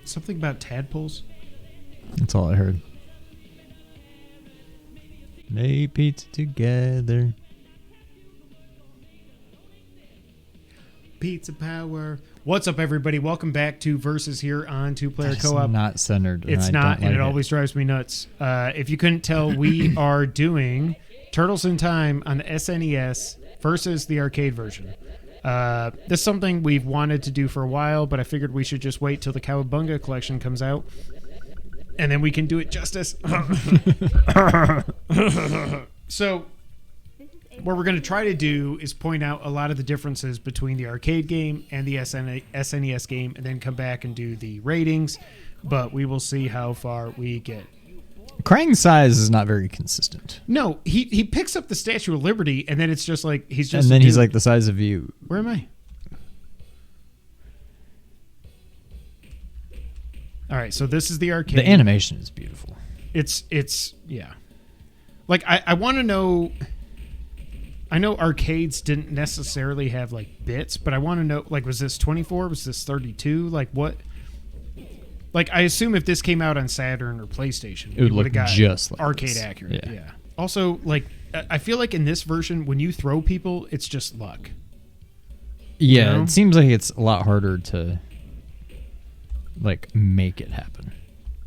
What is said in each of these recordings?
Something about tadpoles? That's all I heard. Lay pizza together. Pizza power. What's up, everybody? Welcome back to Versus here on Two Player Co-op. It's not centered. It's not, and it always drives me nuts. If you couldn't tell, we are doing Turtles in Time on the SNES versus the arcade version. This is something we've wanted to do for a while, but I figured we should just wait till the Cowabunga Collection comes out, and then we can do it justice. So what we're going to try to do is point out a lot of the differences between the arcade game and the SNES game, and then come back and do the ratings, but we will see how far we get. Krang's size is not very consistent. No, he picks up the Statue of Liberty, and then it's just like he's just. And then he's like the size of you. Where am I? All right, so this is the arcade. The animation is beautiful. It's yeah. Like I want to know. I know arcades didn't necessarily have like bits, but I want to know, like, was this 24? Was this 32? Like what? Like, I assume if this came out on Saturn or PlayStation, it would look just like arcade this. accurate. Yeah. Also, like, I feel like in this version, when you throw people, it's just luck. Yeah, You know? It seems like it's a lot harder to like make it happen.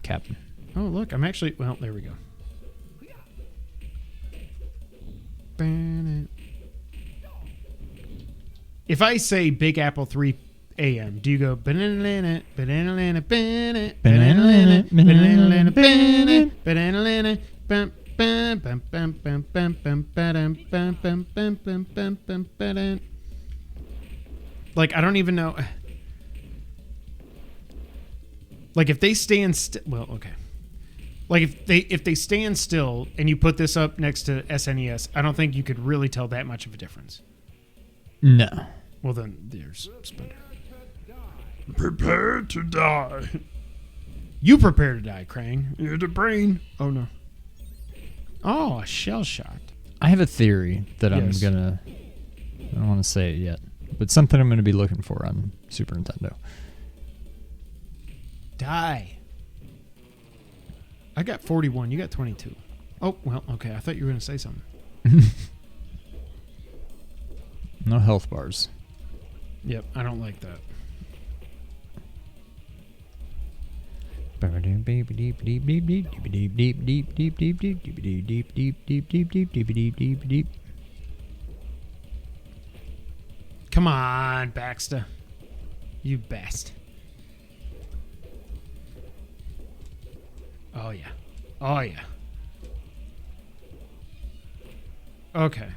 Captain. Oh, look, I'm actually. Well, there we go. If I say Big Apple 3 AM, do you go banana, banana, banana, banana, banana, banana, banana, bam, bam, bam, bam, bam, bam, bam, bam, bam, bam, bam, bam, bam, bam, bam. Like, I don't even know. Like, if they stand still, well, okay. Like, if they stand still and you put this up next to SNES, I don't think you could really tell that much of a difference. No. Well, then there's Splinter. Prepare to die. You prepare to die, Krang. You're the brain. Oh, no. Oh, a shell shot. I have a theory that I don't want to say it yet, but something I'm going to be looking for on Super Nintendo. Die. I got 41. You got 22. Oh, well, okay. I thought you were going to say something. No health bars. Yep, I don't like that. Come on, Baxter. You best. Oh, yeah. Oh, yeah. Okay.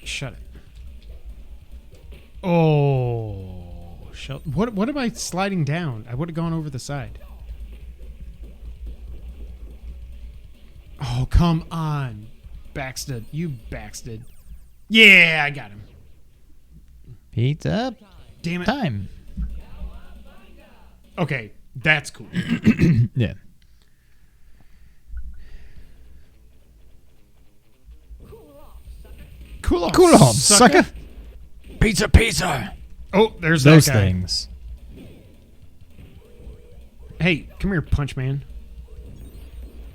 Shut it. Oh. What am I sliding down? I would have gone over the side. Oh, come on. Baxter. You Baxter. Yeah, I got him. Pizza. Damn it. Time. Okay, that's cool. Yeah. Cool off, sucker. Pizza. Oh, there's those that guy. Things. Hey, come here, Punch Man.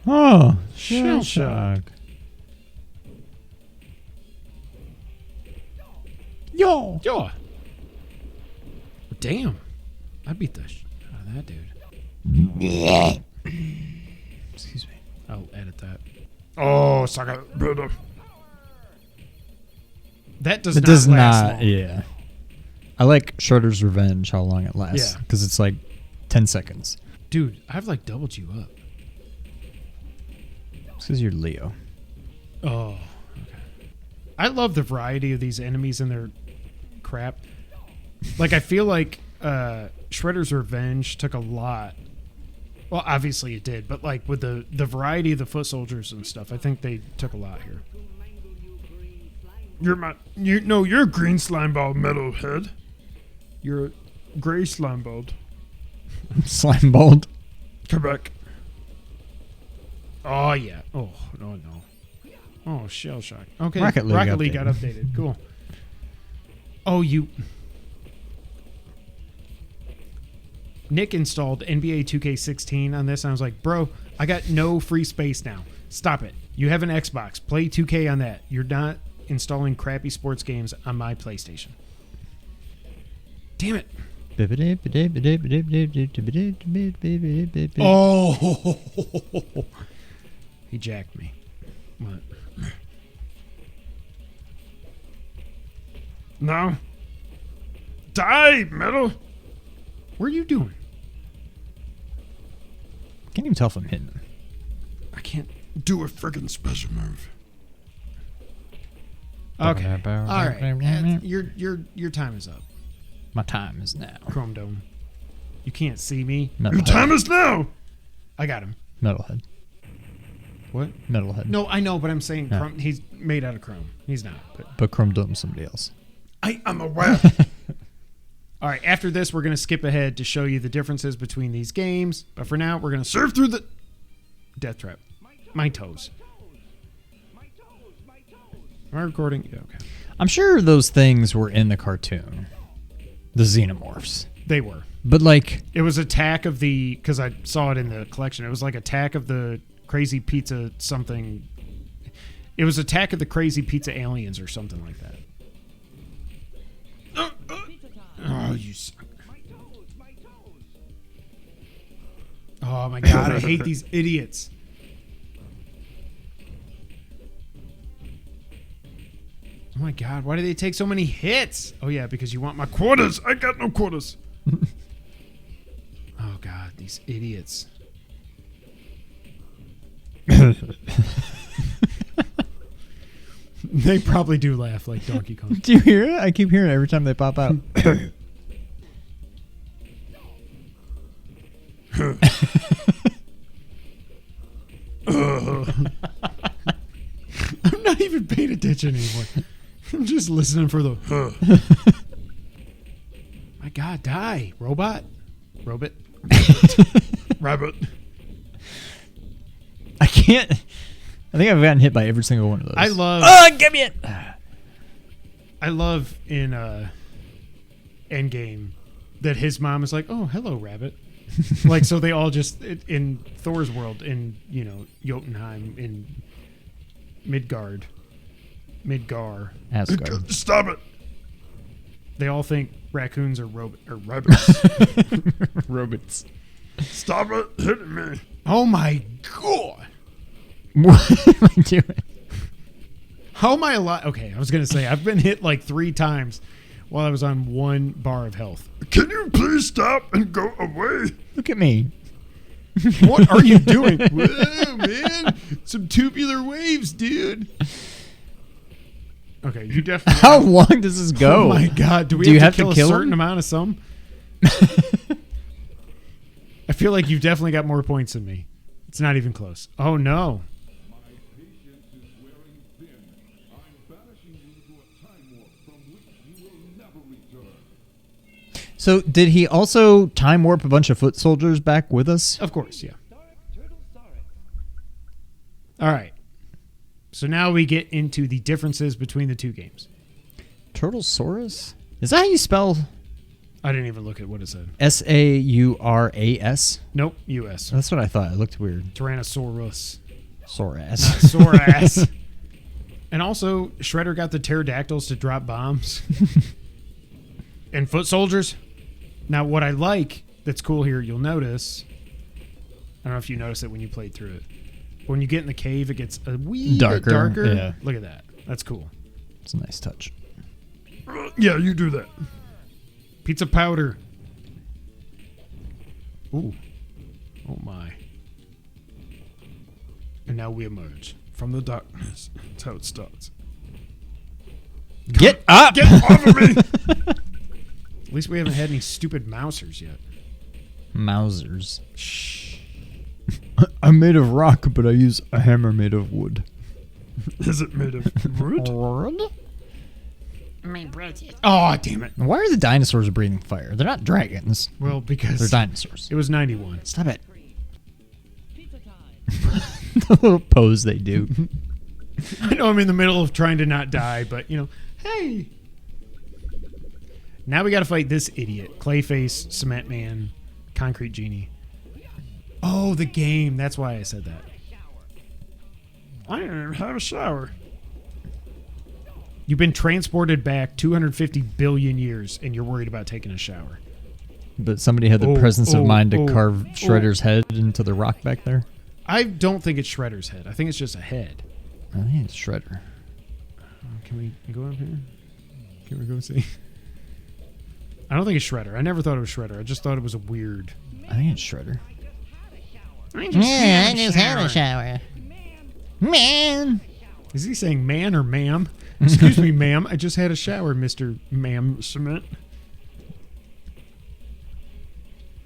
Oh, Shell shock. Yo. Damn. I beat the shit out of that dude. Excuse me. I'll edit that. Oh, sucker. That does not last long. Yeah. I like Shredder's Revenge, how long it lasts. Yeah. Because it's like 10 seconds. Dude, I've like doubled you up. It's because you're Leo. Oh, okay. I love the variety of these enemies and their crap. Like, I feel like Shredder's Revenge took a lot. Well, obviously it did, but like with the variety of the foot soldiers and stuff, I think they took a lot here. You're a green slime ball, metalhead. You're a gray slime ball. Slime bald. Come back. Oh, yeah. Oh, no. Oh, shell shock. Okay, Rocket League got updated. Cool. Oh, you... Nick installed NBA 2K16 on this, and I was like, bro, I got no free space now. Stop it. You have an Xbox. Play 2K on that. You're not installing crappy sports games on my PlayStation. Damn it. Oh, he jacked me. What? No. Die, metal. What are you doing? Can't even tell if I'm hitting him. I can't do a friggin' special move. Okay. All right. Your time is up. My time is now. Chrome Dome. You can't see me. Metalhead. Your time is now. I got him. Metalhead. What? Metalhead. No, I know, but I'm saying Yeah. Chrome, he's made out of chrome. He's not. But Chrome Dome's somebody else. I'm aware. All right, after this, we're going to skip ahead to show you the differences between these games. But for now, we're going to surf through the death trap. My toes. Am I recording? Yeah, okay. I'm sure those things were in the cartoon. The xenomorphs. They were. But like... It was Attack of the... Because I saw it in the collection. It was like Attack of the Crazy Pizza something. It was Attack of the Crazy Pizza Aliens or something like that. Oh, you suck. Oh, my God. I hate these idiots. Oh, my God. Why do they take so many hits? Oh, yeah, because you want my quarters. I got no quarters. Oh, God. These idiots. They probably do laugh like Donkey Kong. Do you hear it? I keep hearing it every time they pop out. I'm not even paying attention anymore. I'm just listening for the... My God, die. Robot? Robot? Rabbit. I can't... I think I've gotten hit by every single one of those. I love... Oh, give me it! I love in Endgame that his mom is like, oh, hello, rabbit. Like, so they all just... In Thor's world, in, you know, Jotunheim, in Midgar. Asgard. Stop it! They all think raccoons are rabbits. Robots. Stop it hitting me. Oh, my God. What am I doing? How am I alive? Okay, I was going to say, I've been hit like 3 times while I was on 1 bar of health. Can you please stop and go away? Look at me. What are you doing? Whoa, man. Some tubular waves, dude. Okay, you definitely... How long does this go? Oh, my God. Do you have to kill a certain him? amount of some? I feel like you've definitely got more points than me. It's not even close. Oh, no. So, did he also time warp a bunch of foot soldiers back with us? Of course, yeah. All right. So now we get into the differences between the 2 games. Turtlesaurus? Is that how you spell? I didn't even look at what it said. Sauras? Nope, U.S. That's what I thought. It looked weird. Tyrannosaurus. Sorass. Sorass. And also, Shredder got the pterodactyls to drop bombs. And foot soldiers. Now, what I like that's cool here, you'll notice... I don't know if you noticed it when you played through it. When you get in the cave, it gets a wee bit darker. Yeah. Look at that. That's cool. It's a nice touch. Yeah, you do that. Pizza powder. Ooh. Oh, my. And now we emerge from the darkness. That's how it starts. Get up! Get off of me! At least we haven't had any stupid mousers yet. Mousers. Shh. I'm made of rock, but I use a hammer made of wood. Is it made of wood? Wood? Oh, damn it. Why are the dinosaurs breathing fire? They're not dragons. Well, because... They're dinosaurs. It was 91. Stop it. The little pose they do. I know I'm in the middle of trying to not die, but, you know, hey. Now we got to fight this idiot. Clayface, Cement Man, Concrete Genie. Oh, the game. That's why I said that. I didn't even have a shower. You've been transported back 250 billion years, and you're worried about taking a shower. But somebody had the presence of mind to carve Shredder's head into the rock back there? I don't think it's Shredder's head. I think it's just a head. I think it's Shredder. Can we go up here? Can we go see? I don't think it's Shredder. I never thought it was Shredder. I just thought it was a weird... I think it's Shredder. I just had a shower. Man! Is he saying man or ma'am? Excuse me, ma'am. I just had a shower, Mr. Ma'am Cement.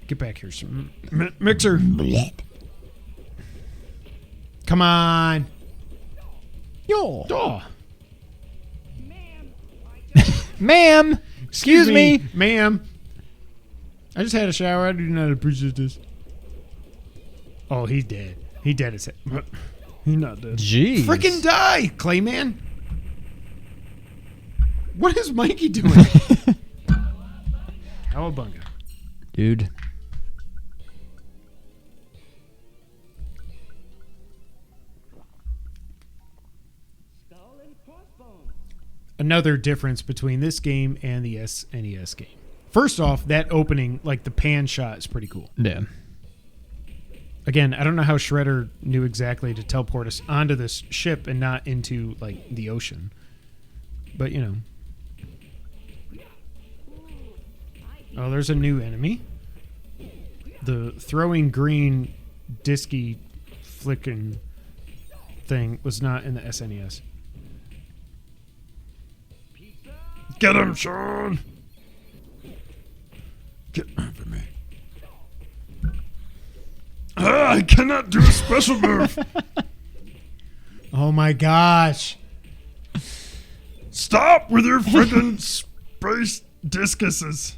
Get back here, Mixer. Come on. Yo. Oh. Ma'am. Excuse me. Ma'am. I just had a shower. I do not appreciate this. Oh, he's dead. He dead as heck. He's not dead. Jeez. Freaking die, Clayman. What is Mikey doing? Cowabunga. Dude. Another difference between this game and the SNES game. First off, that opening, like the pan shot, is pretty cool. Yeah. Again, I don't know how Shredder knew exactly to teleport us onto this ship and not into, like, the ocean. But, you know. Oh, there's a new enemy. The throwing green, disky, flicking thing was not in the SNES. Get him, Sean! Get over me. I cannot do a special move. Oh my gosh. Stop with your freaking space discuses.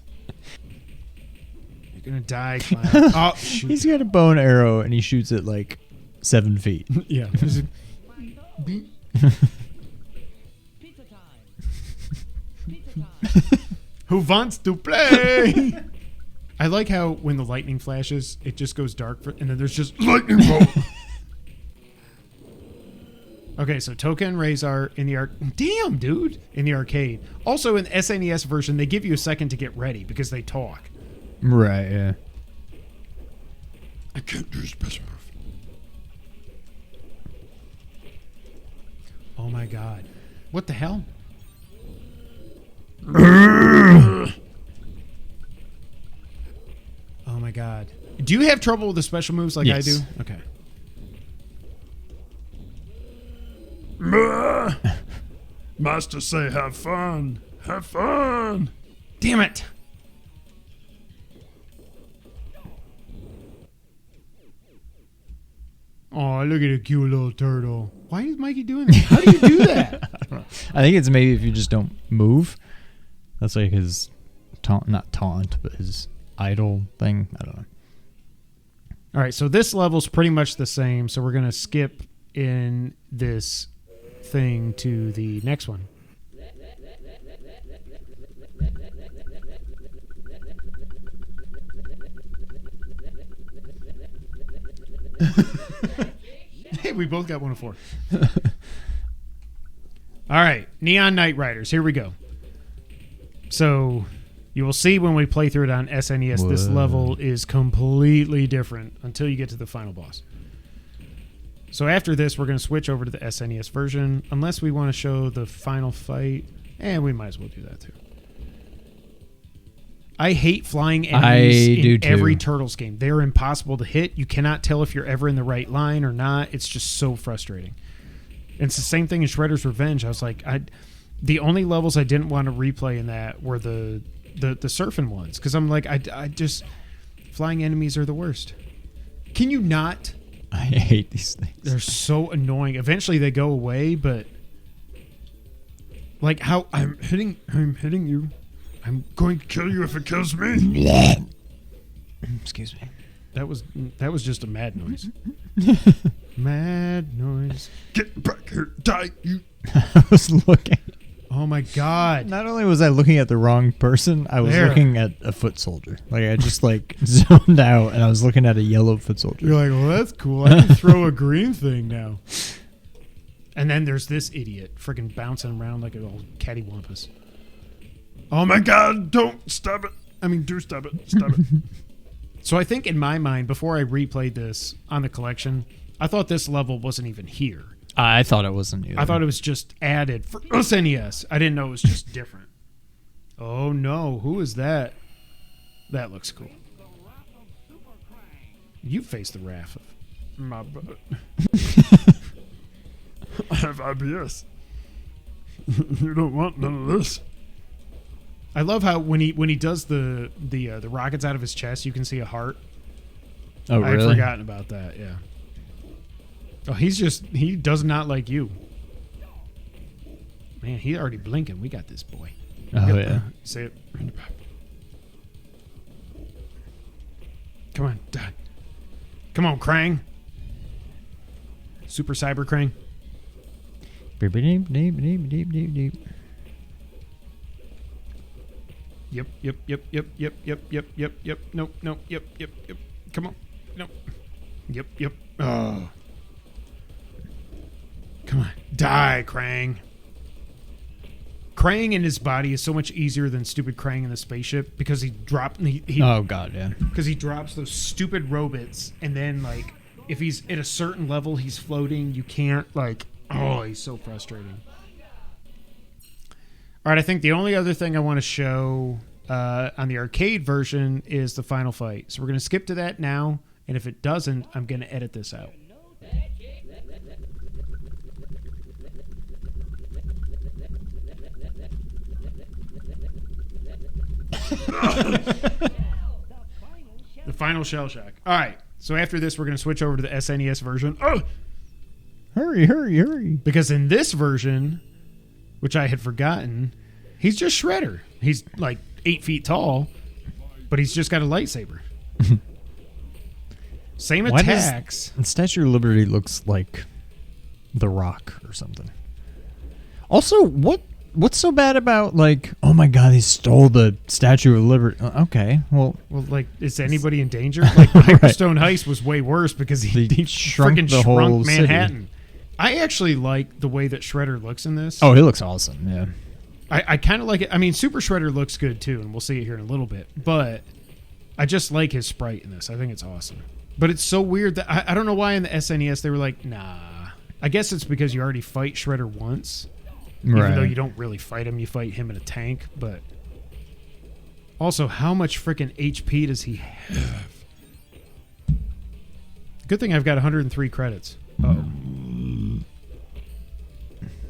You're gonna die, Clown. Oh, shoot. He's got a bow and arrow and he shoots it like 7 feet. Yeah. Who wants to play? I like how when the lightning flashes, it just goes dark, and then there's just lightning bolt. Okay, so Toka and Razor in the damn, dude, in the arcade. Also, in the SNES version, they give you a second to get ready because they talk. Right, yeah. I can't do a special move. Oh my god. What the hell? Oh my god. Do you have trouble with the special moves like I do? Okay. Master say have fun. Have fun. Damn it. Oh, look at a cute little turtle. Why is Mikey doing that? How do you do that? I don't know. I think it's maybe if you just don't move. That's like his not taunt, but his idle thing. I don't know. All right, so this level's pretty much the same. So we're going to skip in this thing to the next one. Hey, we both got 1 of 4. All right, Neon Knight Riders. Here we go. So you will see when we play through it on SNES, this level is completely different until you get to the final boss. So after this, we're going to switch over to the SNES version, unless we want to show the final fight. And we might as well do that too. I hate flying enemies in every Turtles game. They're impossible to hit. You cannot tell if you're ever in the right line or not. It's just so frustrating. And it's the same thing in Shredder's Revenge. I was like, the only levels I didn't want to replay in that were the surfing ones. Because I'm like, I just... Flying enemies are the worst. Can you not? I hate these things. They're so annoying. Eventually they go away, but... Like how I'm hitting you. I'm going to kill you if it kills me. Excuse me. That was just a mad noise. Mad noise. Get back here, die, you. I was looking. Oh my God. Not only was I looking at the wrong person, I was There. looking at a foot soldier. Like I just like zoned out and I was looking at a yellow foot soldier. You're like, well, that's cool. I can throw a green thing now. And then there's this idiot freaking bouncing around like a little cattywampus. Oh my God, don't stop it. Do stop it. Stop it. So I think in my mind, before I replayed this on the collection, I thought this level wasn't even here. I thought it wasn't either. I thought it was just added for SNES. I didn't know it was just different. Oh no, who is that? That looks cool. You face the wrath of my butt. I have IBS. You don't want none of this. I love how when he does the rockets out of his chest, you can see a heart. Oh, really? I had forgotten about that. Yeah. Oh, he does not like you. Man, he's already blinking. We got this boy. Oh, yeah. Say it. Come on, die. Come on, Krang. Super Cyber Krang. Deep, deep, deep, deep, deep, deep, deep. Yep. Nope. Yep. Come on. Nope. Yep. Oh. Come on. Die, Krang. Krang in his body is so much easier than stupid Krang in the spaceship because he dropped. Oh, God, yeah. Because he drops those stupid robots, and then, like, if he's at a certain level, he's floating. You can't, like, oh, he's so frustrating. All right, I think the only other thing I want to show on the arcade version is the final fight. So we're going to skip to that now, and if it doesn't, I'm going to edit this out. The final shell shock. All right, so after this, we're going to switch over to the SNES version. Oh! Hurry. Because in this version, which I had forgotten, he's just Shredder. He's like 8 feet tall, but he's just got a lightsaber. Same attacks. The Statue of Liberty looks like The Rock or something. Also, what's so bad about, like, oh my God, he stole the Statue of Liberty? Okay, well, like, is anybody in danger? Like, Hyperstone Heist was way worse because he freaking shrunk Manhattan. City. I actually like the way that Shredder looks in this. Oh, he looks awesome, yeah. I kind of like it. I mean, Super Shredder looks good too, and we'll see it here in a little bit. But I just like his sprite in this. I think it's awesome. But it's so weird that I don't know why in the SNES they were like, nah. I guess it's because you already fight Shredder once. Right. Even though you don't really fight him, you fight him in a tank. But also, how much freaking HP does he have? Good thing I've got 103 credits. Uh-oh.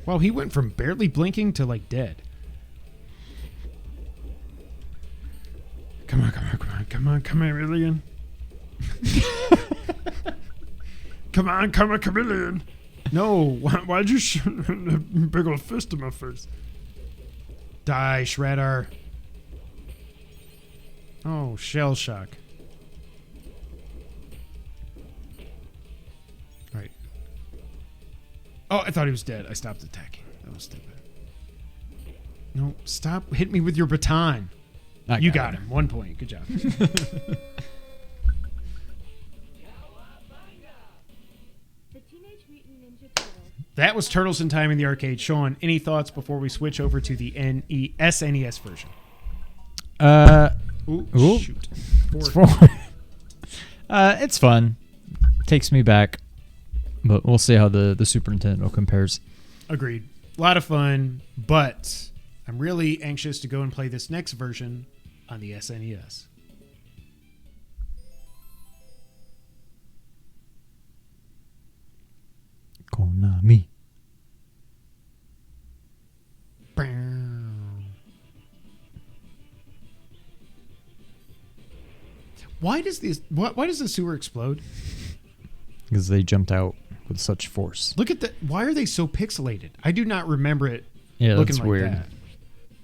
Well, he went from barely blinking to, like, dead. Come on, chameleon. Come on, chameleon. No, why'd you shoot a big old fist in my face? Die, Shredder. Oh, shell shock. All right. Oh, I thought he was dead. I stopped attacking. That was stupid. No, stop. Hit me with your baton. You got him. 1 point. Good job. That was Turtles in Time in the arcade. Sean, any thoughts before we switch over to the SNES version? Ooh. Shoot. It's 4. It's fun. Takes me back. But we'll see how the Super Nintendo compares. Agreed. A lot of fun, but I'm really anxious to go and play this next version on the SNES. Konami. Why does the sewer explode? Because they jumped out with such force. Look at why are they so pixelated? I do not remember it looking that's like weird. That.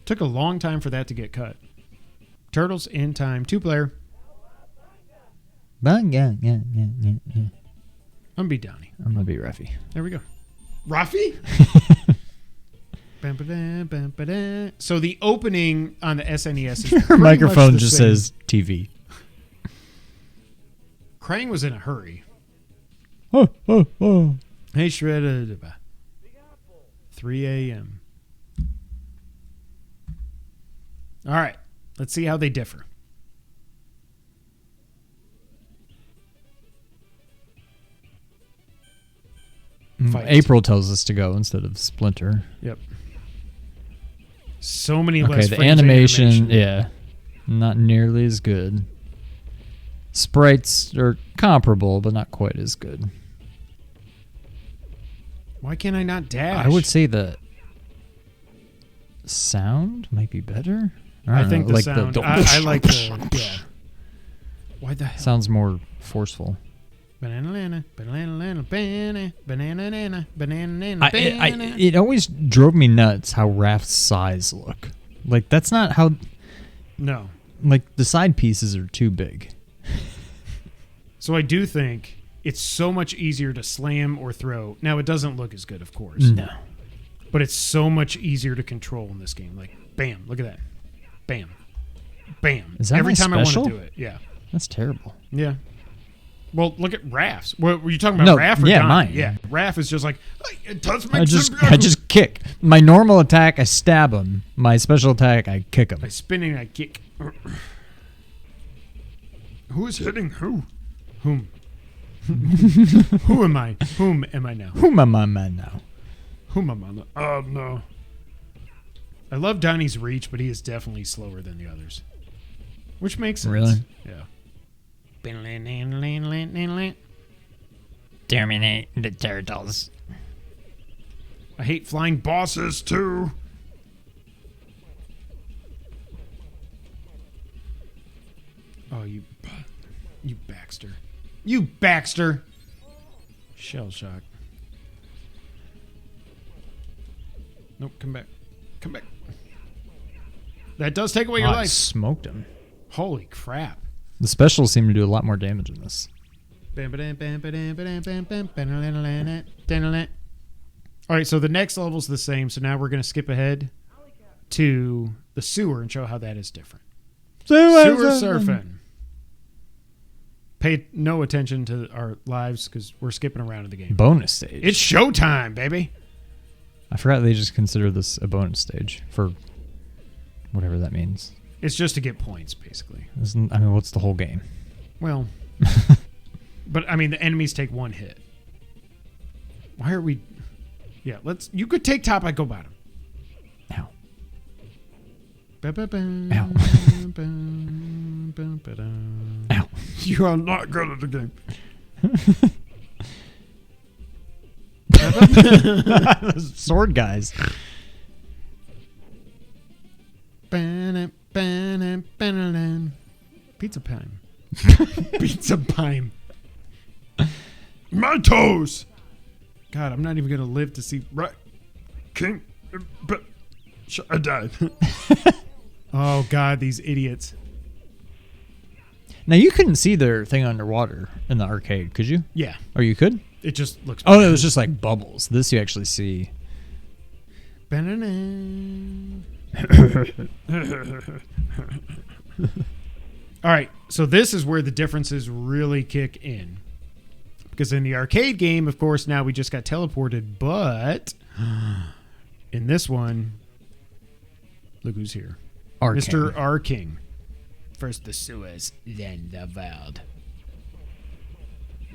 Took a long time for that to get cut. Turtles in Time, 2-player. Yeah. I'm gonna be Donnie. I'm gonna be Raffy. There we go. Raffy? So the opening on the SNES is Your pretty microphone much the just same. says TV. Krang was in a hurry. Oh, oh, oh. Hey, Shredder. 3 a.m. All right. Let's see how they differ. Fight. April tells us to go instead of Splinter. Yep. So many Okay, less the frames of animation, yeah, not nearly as good. Sprites are comparable, but not quite as good. Why can't I not dash? I would say the sound might be better. I think know, the sound. I like the. Yeah. Why the hell? Sounds more forceful. Banana, banana, banana, banana, banana, banana. It always drove me nuts how Raph's size look. Like, that's not how... No. Like, the side pieces are too big. So I do think it's so much easier to slam or throw. Now, it doesn't look as good, of course. No. But it's so much easier to control in this game. Like, bam, look at that. Bam. Bam. Is that every my time special? I want to do it. Yeah. That's terrible. Yeah. Well, look at Raph's. What, were you talking about No, Raph or yeah, Donnie? mine. Yeah, Raph is just like, it does make I just kick. My normal attack, I stab him. My special attack, I kick him. By spinning, I kick. Who is hitting who? Whom? Who am I? Whom am I now? Whom am I man now? Whom am I now? Oh, no. I love Donnie's reach, but he is definitely slower than the others. Which makes sense. Really? Yeah. Terminate the turtles. I hate flying bosses, too. Oh, you Baxter. You Baxter. Shell shock. Nope, come back. Come back. That does take away your I life. smoked him. Holy crap. The specials seem to do a lot more damage in this. All right, so the next level's the same, so now we're going to skip ahead to the sewer and show how that is different. Sewer surfing. Pay no attention to our lives because we're skipping around in the game. Bonus stage. It's showtime, baby. I forgot they just consider this a bonus stage for whatever that means. It's just to get points, basically. I mean, what's the whole game? Well, but I mean, the enemies take one hit. Why are we? Yeah, let's. You could take top. I go bottom. Ow. Ow. Ow. You are not good at the game. Sword guys. Pizza time. Pizza time. My toes. God, I'm not even gonna live to see. Right, King. But I died. Oh God, these idiots. Now, you couldn't see their thing underwater in the arcade, could you? Yeah, Or you could? it just looks. Oh, it was just like bubbles. This you actually see. All right, so this is where the differences really kick in. Because in the arcade game, of course, now we just got teleported, but in this one, look who's here. Arcane. Mr. R. King. First the sewers, then the world.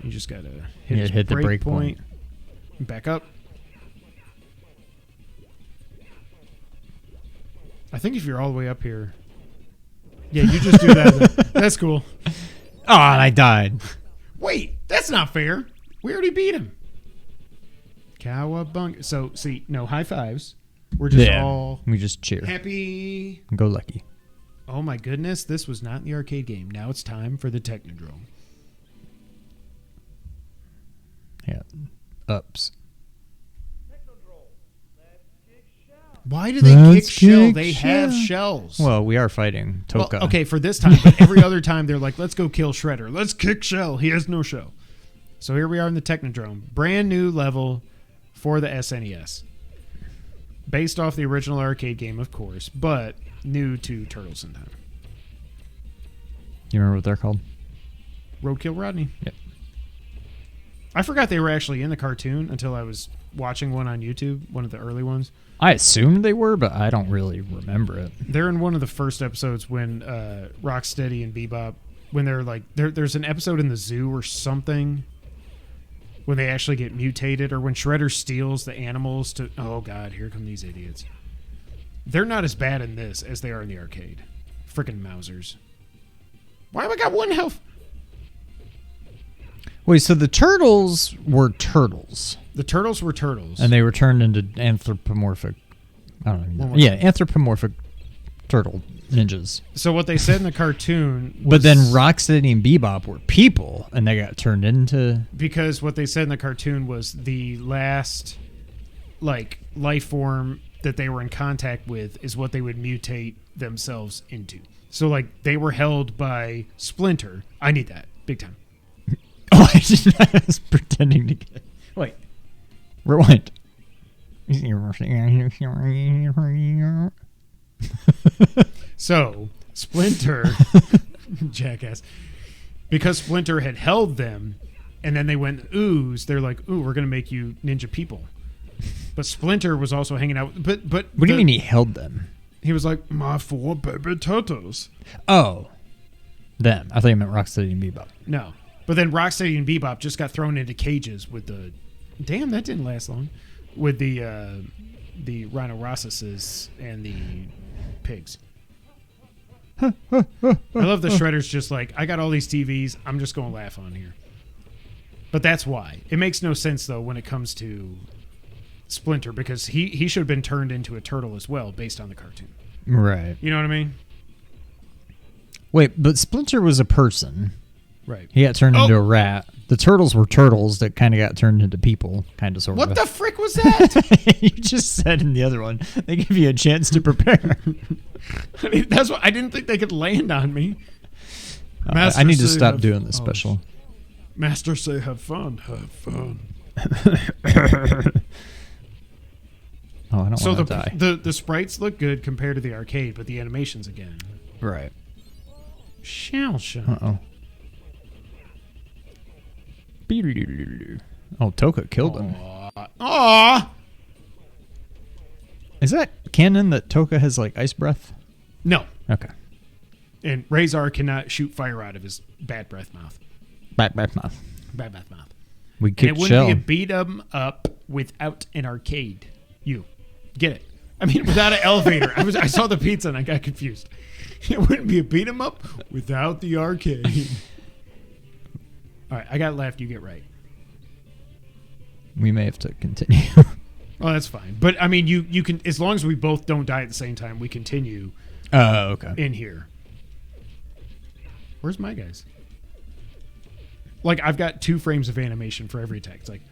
You just gotta hit the break point. Back up. I think if you're all the way up here. Yeah, you just do that. That's cool. Oh, and I died. Wait, that's not fair. We already beat him. Cowabunga. So, see, no high fives. We're just all we just cheer. happy. Go lucky. Oh my goodness, this was not in the arcade game. Now it's time for the Technodrome. Yeah. Ups. Why do they Let's kick shell? kick They have shell. shells. Well, we are fighting Toka. Well, okay, for this time, but every other time they're like, let's go kill Shredder. Let's kick shell. He has no shell. So here we are in the Technodrome. Brand new level for the SNES. based off the original arcade game, of course, but new to Turtles in Time. You remember what they're called? Roadkill Rodney. Yep. I forgot they were actually in the cartoon until I was watching one on YouTube, one of the early ones. I assumed they were, but I don't really remember it. They're in one of the first episodes when Rocksteady and Bebop, when they're like, there's an episode in the zoo or something when they actually get mutated, or when Shredder steals the animals to... Oh, God, here come these idiots. They're not as bad in this as they are in the arcade. Frickin' Mousers. Why have I got 1 health? Wait, so the turtles were turtles. The turtles were turtles. And they were turned into anthropomorphic... I don't know. Yeah, anthropomorphic turtle ninjas. So what they said in the cartoon was... But then Rocksteady and Bebop were people, and they got turned into... Because what they said in the cartoon was the last, like, life form that they were in contact with is what they would mutate themselves into. So, like, they were held by Splinter. I need that. Big time. Oh, I was pretending to get... Wait. Rewind. So, Splinter... jackass. Because Splinter had held them, and then they went ooze, they're like, ooh, we're going to make you ninja people. But Splinter was also hanging out... But what do you mean he held them? He was like, my 4 baby turtles. Oh. Them. I thought you meant Rocksteady and Bebop. No. But then Rocksteady and Bebop just got thrown into cages with the... Damn, that didn't last long. With the rhinoceroses and the pigs. I love the Shredder's just like, I got all these TVs, I'm just going to laugh on here. But that's why. It makes no sense, though, when it comes to Splinter, because he should have been turned into a turtle as well, based on the cartoon. Right. You know what I mean? Wait, but Splinter was a person. Right. He got turned into a rat. The turtles were turtles that kind of got turned into people, kind of, sort of. What the frick was that? You just said in the other one. They give you a chance to prepare. I mean, that's what I didn't think they could land on me. I need to stop doing this special. Master say, have fun. Have fun. Oh, I don't want to die. The sprites look good compared to the arcade, but the animations again. Right. Uh-oh. Oh, Toka killed him. Aww. Is that canon that Toka has, like, ice breath? No. Okay. And Razor cannot shoot fire out of his bad breath mouth. Bad breath mouth. Bad breath mouth. We kicked and it Shell. wouldn't be a beat 'em up without an arcade. You get it? I mean, without an elevator. I saw the pizza and I got confused. It wouldn't be a beat 'em up without the arcade. All right, I got left. You get right. We may have to continue. Oh, that's fine. But I mean, you can, as long as we both don't die at the same time, we continue. Okay. In here. Where's my guys? Like, I've got 2 frames of animation for every attack. It's like,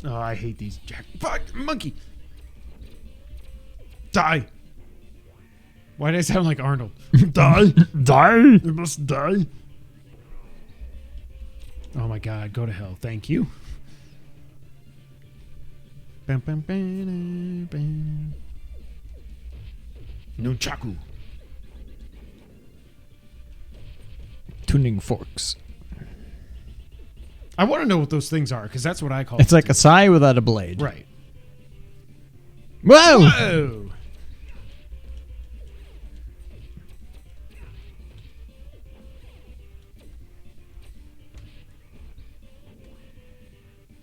oh, I hate these fuck monkey. Die. Why did I sound like Arnold? Die. Die. You must die. Oh my God, go to hell. Thank you. Nunchaku. Tuning forks. I want to know what those things are, because that's what I call It's them. like a sai without a blade. Right. Whoa! Whoa!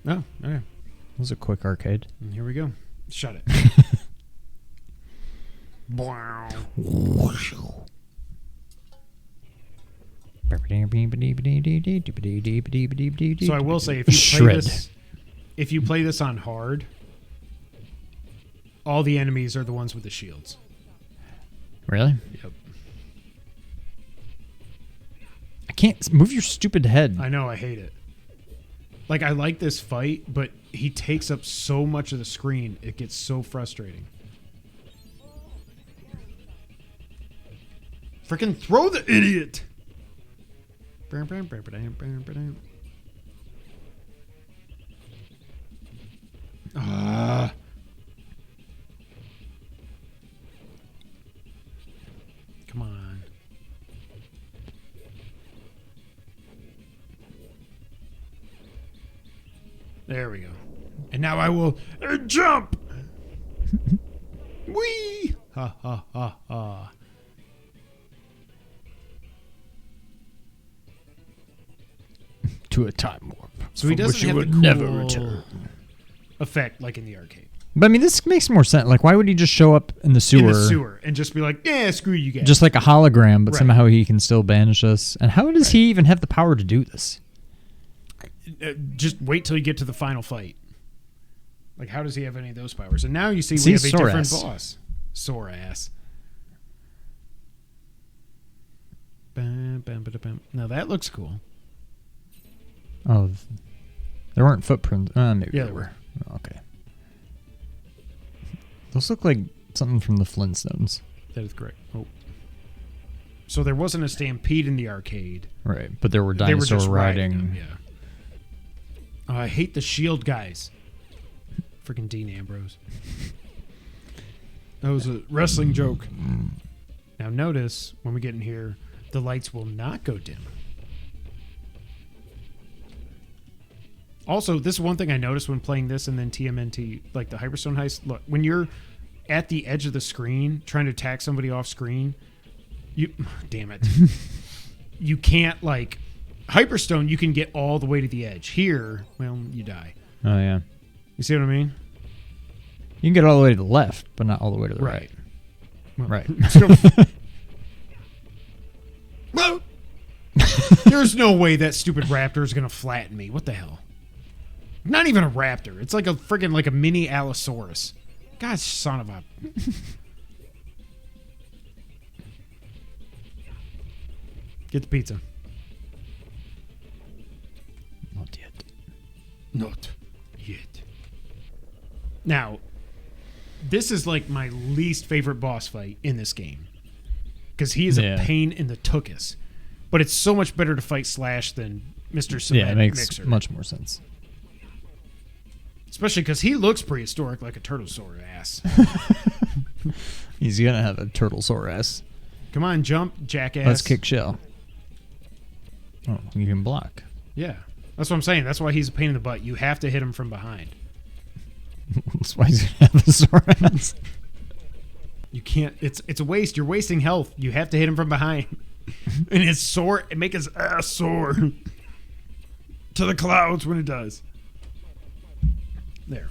Oh, okay. It was a quick arcade. And here we go. Shut it. Wow. So I will say, if you play this on hard, all the enemies are the ones with the shields. Really? Yep. I can't move your stupid head. I know, I hate it. Like, I like this fight, but he takes up so much of the screen, it gets so frustrating. Freaking throw the idiot! There we go. And now I will jump. Whee! Ha ha ha ha. To a time warp. So he doesn't have the cool never return. effect like in the arcade. But I mean, this makes more sense. Like, why would he just show up in the sewer? In the sewer and just be like, yeah, screw you guys. Just like a hologram, but Right. somehow he can still banish us. And how does he even have the power to do this? Just wait till you get to the final fight. Like, how does he have any of those powers? And now you see, See, we have a sore different ass. boss. Sore ass. Bam, bam, bam, bam. Now that looks cool. Oh, there weren't footprints. Maybe Yeah, there were. Oh, okay. Those look like something from the Flintstones. That is correct. Oh. So there wasn't a stampede in the arcade. Right, but there were They were dinosaur just riding riding. them, yeah. Oh, I hate the shield guys. Freaking Dean Ambrose. That was a wrestling joke. Now notice, when we get in here, the lights will not go dim. Also, this is one thing I noticed when playing this and then TMNT, like the Hyperstone Heist. Look, when you're at the edge of the screen trying to attack somebody off screen, damn it. You can't, like, Hyperstone, you can get all the way to the edge. Here, well, you die. Oh, yeah. You see what I mean? You can get all the way to the left, but not all the way to the right. Well, Right. Well, there's no way that stupid raptor is going to flatten me. What the hell? Not even a raptor. It's like a friggin' like a mini Allosaurus. God, son of a... Get the pizza. Not yet. Not yet. Now, this is like my least favorite boss fight in this game. Because he is a pain in the tuchus. But it's so much better to fight Slash than Mr. Cement Yeah, it makes Mixer. much more sense. Especially because he looks prehistoric like a turtlesaur ass. He's gonna have a turtle sore ass. Come on, jump, jackass. Let's kick shell. Oh, you can block. Yeah. That's what I'm saying. That's why he's a pain in the butt. You have to hit him from behind. That's why he's gonna have a sore ass. You can't. It's a waste. You're wasting health. You have to hit him from behind. And his sore, make his ass sore to the clouds when it does. There.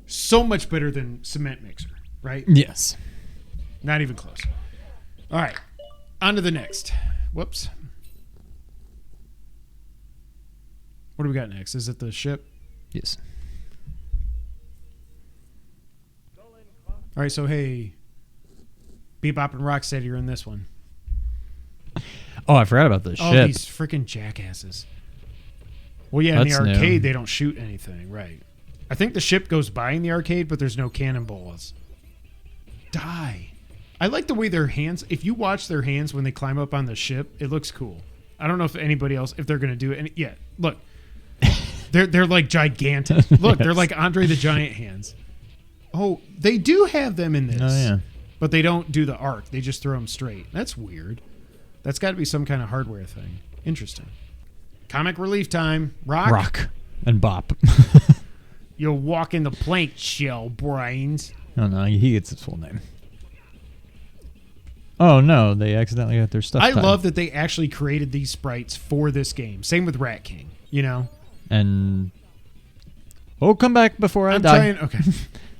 So much better than Cement Mixer, right? Yes. Not even close. All right. On to the next. Whoops. What do we got next? Is it the ship? Yes. All right, so hey, Bebop and Rocksteady are in this one. Oh, I forgot about this Oh, ship. these freaking jackasses. Well, yeah, in That's the arcade, new. they don't shoot anything, right? I think the ship goes by in the arcade, but there's no cannonballs. Die. I like the way their hands, if you watch their hands when they climb up on the ship, it looks cool. I don't know if anybody else, if they're going to do it. And yeah, look. They're like gigantic. Look, they're like Andre the Giant hands. Oh, they do have them in this. Oh, yeah. But they don't do the arc. They just throw them straight. That's weird. That's got to be some kind of hardware thing. Interesting. Comic relief time. Rock and Bop. You'll walk in the plank shell, brains. Oh, no, he gets his full name. Oh, no, they accidentally got their stuff I tied. love that they actually created these sprites for this game. Same with Rat King, you know? And... Oh, come back before I I'm die. trying... Okay.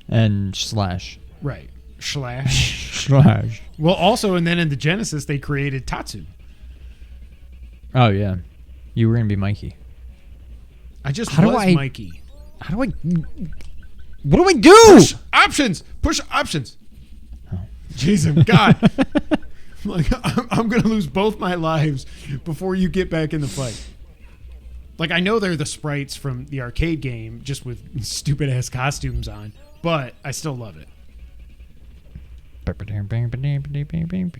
And Slash. Right. Slash. Slash. Well, also, and then in the Genesis, they created Tatsu. Oh, yeah. You were going to be Mikey. I just How do was I- Mikey. How do I... What do I do? Push options. Push options. Oh. Jesus, God. Like, I'm going to lose both my lives before you get back in the fight. Like, I know they're the sprites from the arcade game, just with stupid-ass costumes on, but I still love it.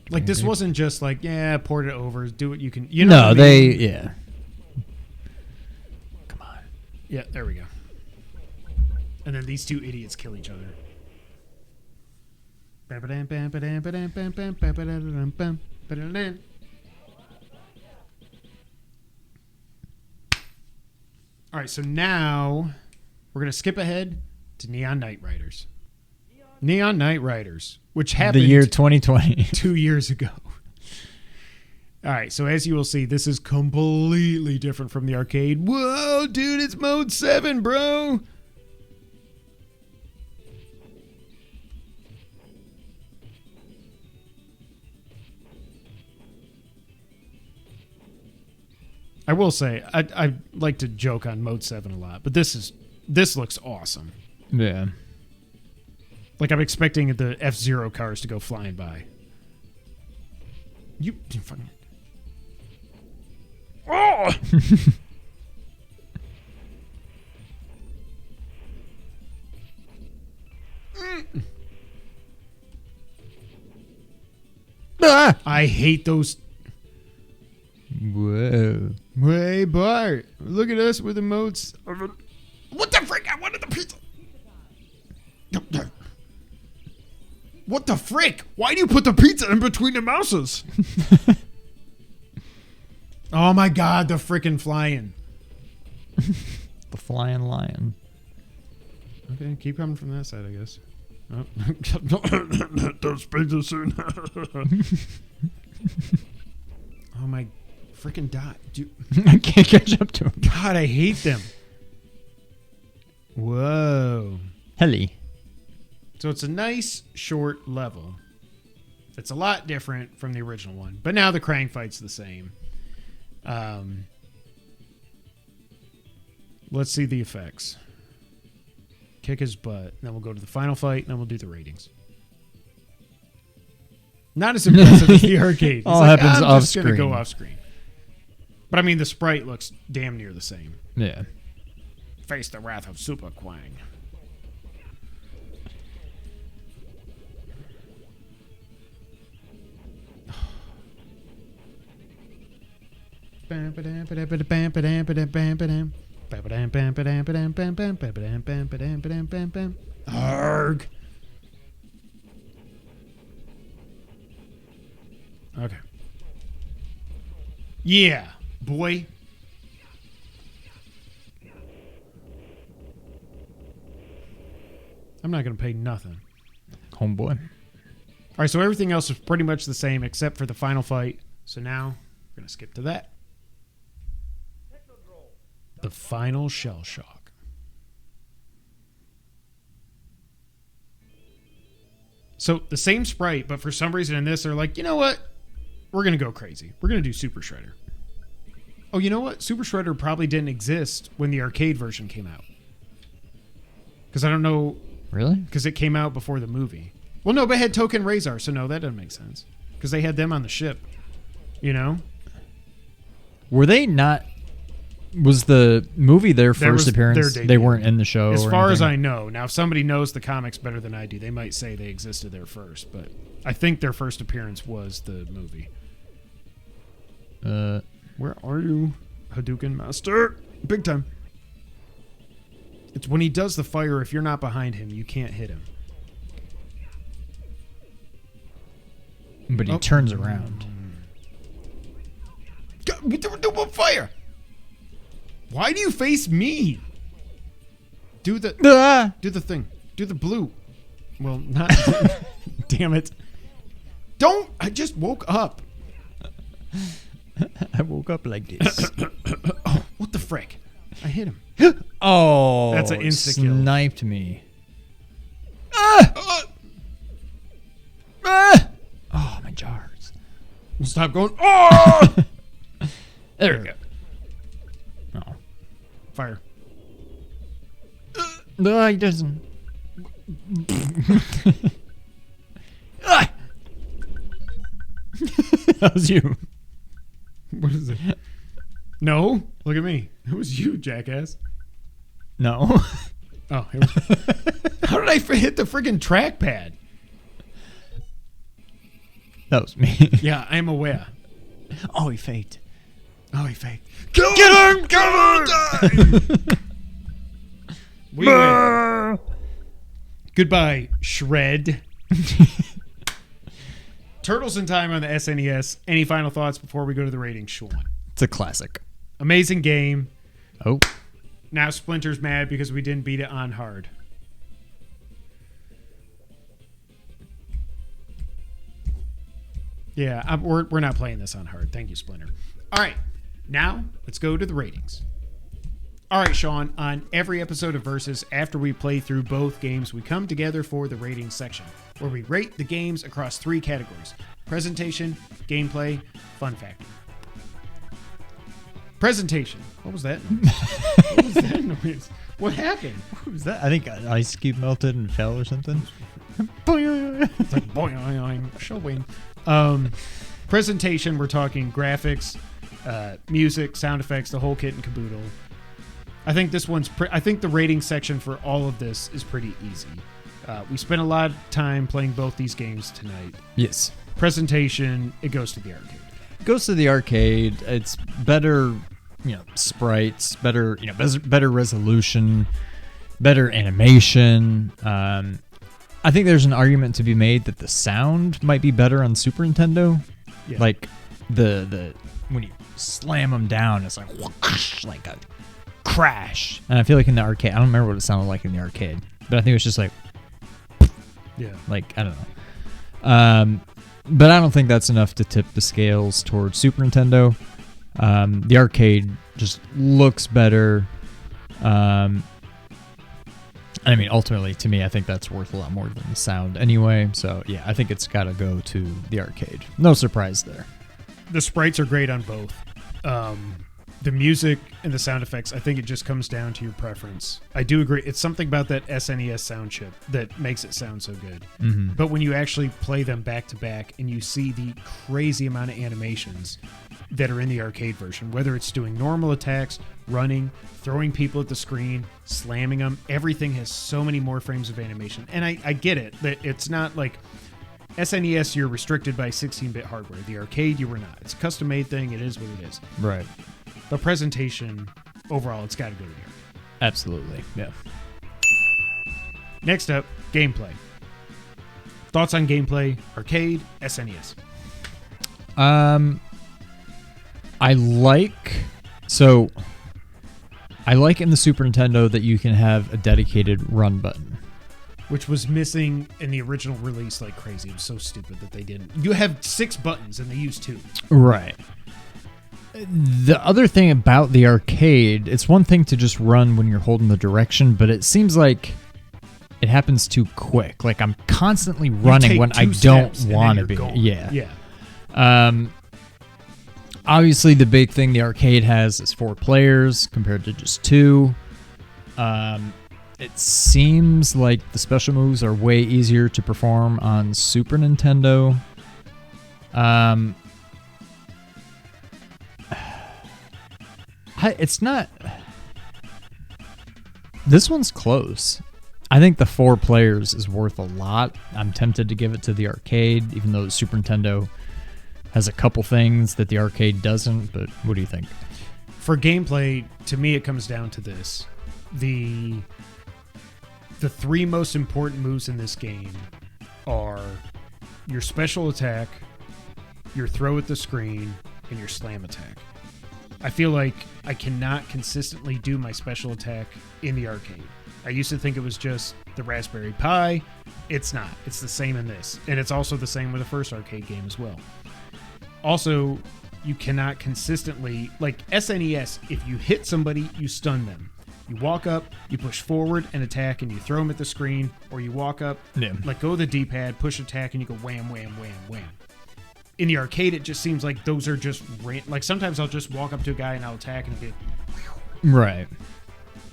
Like, this wasn't just like, yeah, port it over, do what you can. You know No, what I they... mean? Yeah. Come on. Yeah, there we go. And then these two idiots kill each other. All right, so now we're going to skip ahead to Neon Knight Riders. Neon Knight Riders, which happened The year 2020. 2 years ago. All right, so as you will see, this is completely different from the arcade. Whoa, dude, it's mode 7, bro. I will say, I like to joke on mode 7 a lot, but this looks awesome. Yeah. Like I'm expecting the F-Zero cars to go flying by. You fucking... Oh! Ah! I hate those. Whoa. Hey, Bart, look at us with emotes. What the frick? I wanted the pizza. What the frick? Why do you put the pizza in between the mouses? Oh my god, the frickin' flying. The flying lion. Okay, keep coming from that side, I guess. Oh. Those pizzas soon. Oh my frickin' dot. Dude. I can't catch up to him. God, I hate them. Whoa. Helly. So it's a nice short level. It's a lot different from the original one, but now the crank fight's the same. Let's see the effects. Kick his butt. Then we'll go to the final fight, and then we'll do the ratings. Not as impressive as the arcade. All happens I'm off just gonna go screen. off screen. But I mean, the sprite looks damn near the same. Yeah. Face the wrath of Super Quang. Arg. Okay. Yeah, boy. I'm not going to pay nothing. Homeboy. All right, so everything else is pretty much the same except for the final fight. So now we're going to skip to that. The final shell shock. So the same sprite, but for some reason in this, they're like, you know what? We're going to go crazy. We're going to do Super Shredder. Oh, you know what? Super Shredder probably didn't exist when the arcade version came out. Because I don't know. Really? Because it came out before the movie. Well, no, but it had Token Razor, so no, that doesn't make sense. Because they had them on the ship. You know? Were they not... Was the movie their first appearance? Their They debut. weren't in the show. As or far as I anything? know. Now, if somebody knows the comics better than I do, they might say they existed there first. But I think their first appearance was the movie. Where are you, Hadouken Master? Big time. It's when he does the fire, if you're not behind him, you can't hit him. But he turns around. God, we do fire! Why do you face me? Do the thing. Do the blue. Well, not. Damn it. Don't. I just woke up. I woke up like this. Oh, what the frick? I hit him. Oh, That's an insta-kill. Sniped me. Oh, my jars. Stop going. Oh! There we go. Oh. Fire. No, he doesn't. That was you. What is it? No. Look at me. It was you, jackass. No. Oh, here we go. How did I hit the friggin' trackpad? That was me. Yeah, I'm aware. Oh, he faked. Oh, he faked. Get him! Get him! We win. Goodbye, Shred. Turtles in Time on the SNES. Any final thoughts before we go to the ratings, Sean? It's a classic. Amazing game. Oh. Now Splinter's mad because we didn't beat it on hard. Yeah, we're not playing this on hard. Thank you, Splinter. All right, now let's go to the ratings. All right, Sean, on every episode of Versus, after we play through both games, we come together for the ratings section, where we rate the games across 3 categories: presentation, gameplay, fun factor. Presentation. What was that noise? What was that noise? What happened? What was that? I think an ice cube melted and fell or something. It's like, boy, I'm showing. Presentation, we're talking graphics, music, sound effects, the whole kit and caboodle. I think this one's. I think the rating section for all of this is pretty easy. We spent a lot of time playing both these games tonight. Yes. Presentation, it goes to the arcade. Goes to the arcade. It's better, sprites, better, better resolution, better animation. I think there's an argument to be made that the sound might be better on Super Nintendo. Yeah. Like the when you slam them down, it's like whoosh, like a crash. And I feel like in the arcade, I don't remember what it sounded like in the arcade, but I think it was just like, yeah, like I don't know. But I don't think that's enough to tip the scales towards Super Nintendo. The arcade just looks better. I mean, ultimately, to me, I think that's worth a lot more than the sound anyway. So, yeah, I think it's got to go to the arcade. No surprise there. The sprites are great on both. The music and the sound effects, I think it just comes down to your preference. I do agree. It's something about that SNES sound chip that makes it sound so good. Mm-hmm. But when you actually play them back to back and you see the crazy amount of animations that are in the arcade version, whether it's doing normal attacks, running, throwing people at the screen, slamming them, everything has so many more frames of animation. And I get it. That it's not like SNES, you're restricted by 16-bit hardware. The arcade, you were not. It's a custom-made thing. It is what it is. Right. But presentation, overall, it's got to go to the arcade. Absolutely, yeah. Next up, gameplay. Thoughts on gameplay, arcade, SNES? I like in the Super Nintendo that you can have a dedicated run button. Which was missing in the original release like crazy. It was so stupid that they didn't. You have 6 buttons and they use 2. Right. The other thing about the arcade, it's one thing to just run when you're holding the direction, but it seems like it happens too quick. Like I'm constantly running when I don't want to be. Gone. Yeah. Yeah. Obviously, the big thing the arcade has is 4 players compared to just 2. It seems like the special moves are way easier to perform on Super Nintendo. It's not... This one's close. I think the 4 players is worth a lot. I'm tempted to give it to the arcade, even though the Super Nintendo has a couple things that the arcade doesn't, but what do you think? For gameplay, to me, it comes down to this. The 3 most important moves in this game are your special attack, your throw at the screen, and your slam attack. I feel like I cannot consistently do my special attack in the arcade. I used to think it was just the Raspberry Pi. It's not. It's the same in this. And it's also the same with the first arcade game as well. Also, you cannot consistently, like SNES, if you hit somebody, you stun them. You walk up, you push forward and attack, and you throw them at the screen, or you walk up, let go of the D-pad, push attack, and you go wham, wham, wham, wham. In the arcade, it just seems like those are just... Like, sometimes I'll just walk up to a guy and I'll attack and be... Right.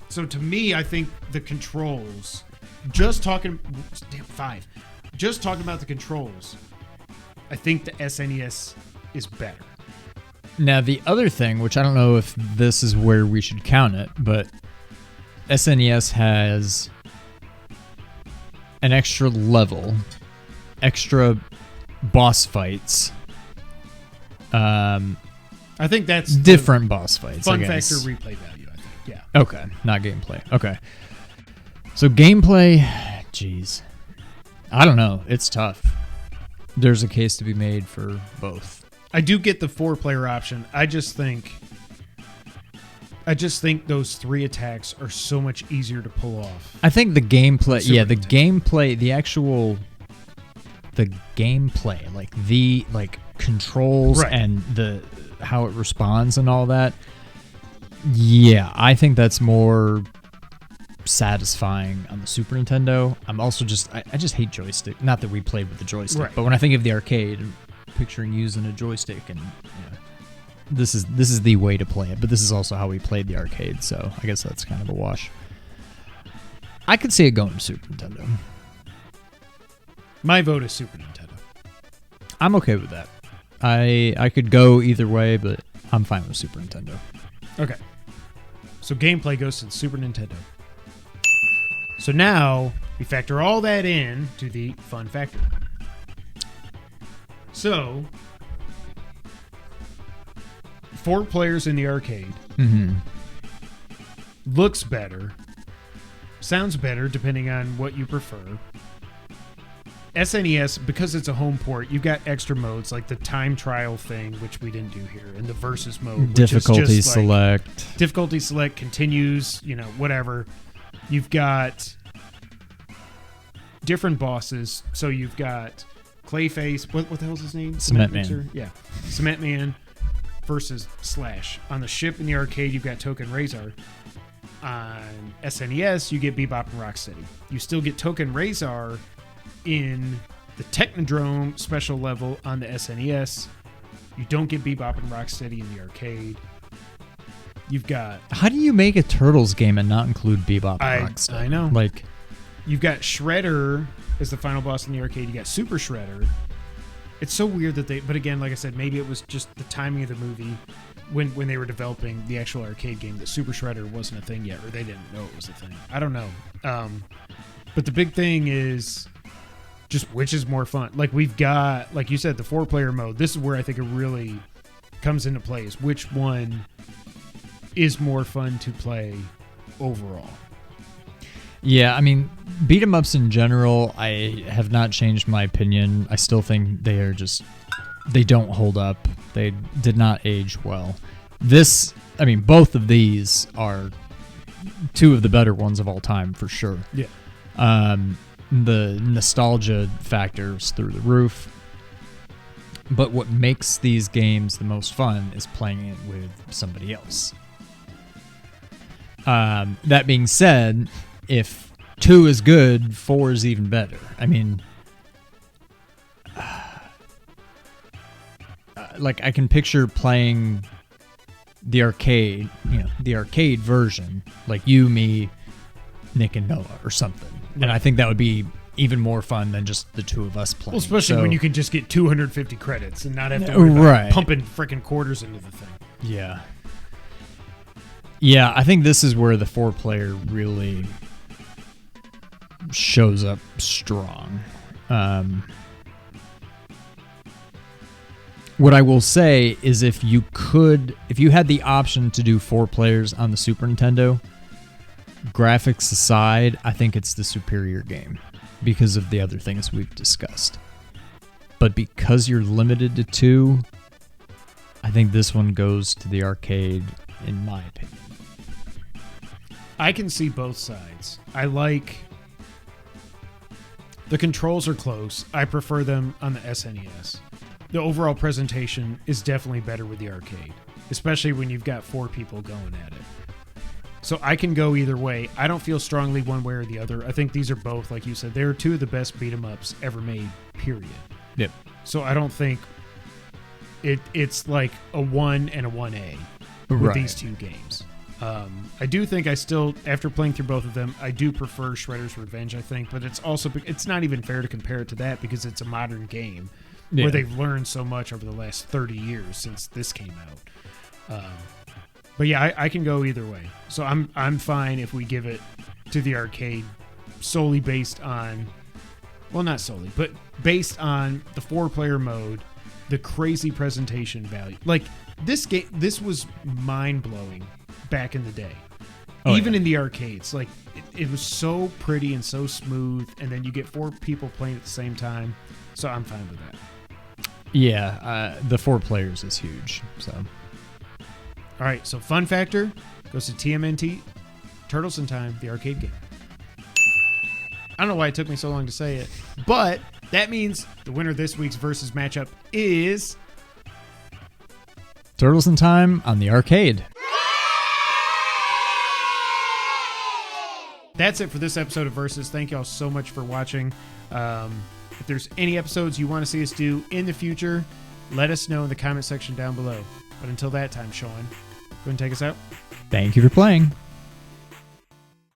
So, to me, I think the controls... Just talking... Damn, 5. Just talking about the controls, I think the SNES is better. Now, the other thing, which I don't know if this is where we should count it, but SNES has an extra level, extra boss fights. I think that's different boss fights. Fun factor, replay value, I think. Yeah. Okay, not gameplay. Okay. So gameplay, geez. I don't know. It's tough. There's a case to be made for both. I do get the 4-player option. I just think I just think those 3 attacks are so much easier to pull off. I think the gameplay, Super the Nintendo. gameplay, the gameplay, like the controls Right. and the how it responds and all that. Yeah, I think that's more satisfying on the Super Nintendo. I'm also I just hate joystick. Not that we played with the joystick, Right. but when I think of the arcade, I'm picturing using a joystick, and this is the way to play it. But this is also how we played the arcade, so I guess that's kind of a wash. I could see it going to Super Nintendo. My vote is Super Nintendo. I'm okay with that. I could go either way, but I'm fine with Super Nintendo. Okay. So gameplay goes to the Super Nintendo. So now we factor all that in to the fun factor. So 4 players in the arcade. Mm-hmm. Looks better. Sounds better depending on what you prefer. SNES, because it's a home port, you've got extra modes like the time trial thing, which we didn't do here, and the versus mode. Difficulty which is just select. difficulty select continues, whatever. You've got different bosses. So you've got Clayface. What the hell's his name? Cement Man. Mixer? Yeah. Cement Man versus Slash. On the ship in the arcade, you've got Token Razor. On SNES, you get Bebop and Rocksteady. You still get Token Razor in the Technodrome special level on the SNES. You don't get Bebop and Rocksteady in the arcade. You've got... How do you make a Turtles game and not include Bebop and Rocksteady? I know. Like, You've got Shredder as the final boss in the arcade. You got Super Shredder. It's so weird that they... But again, like I said, maybe it was just the timing of the movie when they were developing the actual arcade game that Super Shredder wasn't a thing yet, or they didn't know it was a thing. I don't know. But the big thing is just which is more fun. Like we've got, like you said, the 4-player mode. This is where I think it really comes into play, is which one is more fun to play overall. yeah, I mean, beat 'em ups in general, I have not changed my opinion. I still think they are just... They don't hold up. They did not age well. Both of these are 2 of the better ones of all time, for sure. Yeah. The nostalgia factors through the roof. But what makes these games the most fun is playing it with somebody else. That being said, if 2 is good, 4 is even better. I mean... like I can picture playing the arcade, the arcade version, like you, me, Nick, and Noah or something. Right. And I think that would be even more fun than just the 2 of us playing. Well, especially So- when you can just get 250 credits and not have to worry about Right. pumping freaking quarters into the thing. Yeah. Yeah, I think this is where the 4-player really shows up strong. What I will say is if you had the option to do 4 players on the Super Nintendo, graphics aside, I think it's the superior game because of the other things we've discussed. But because you're limited to 2, I think this one goes to the arcade, in my opinion. I can see both sides. I like... The controls are close. I prefer them on the SNES. The overall presentation is definitely better with the arcade, especially when you've got 4 people going at it. So I can go either way. I don't feel strongly one way or the other. I think these are both, like you said, they're 2 of the best beat-em-ups ever made, period. Yep. So I don't think it's like a 1 and a 1A with these 2 games. I do think after playing through both of them, I do prefer Shredder's Revenge, I think, but it's not even fair to compare it to that because it's a modern game where they've learned so much over the last 30 years since this came out. But yeah, I can go either way. So I'm fine if we give it to the arcade solely based on, well, not solely, but based on the 4-player mode, the crazy presentation value. Like this was mind-blowing back in the day. Even in the arcades, like it was so pretty and so smooth, and then you get 4 people playing at the same time. So I'm fine with that. Yeah, the 4 players is huge. So, All right, so fun factor goes to TMNT Turtles in Time, the arcade game. I don't know why it took me so long to say it, but that means the winner of this week's versus matchup is Turtles in Time on the arcade. That's it for this episode of Versus. Thank y'all so much for watching. If there's any episodes you want to see us do in the future, let us know in the comment section down below. But until that time, Sean, go ahead and take us out. Thank you for playing.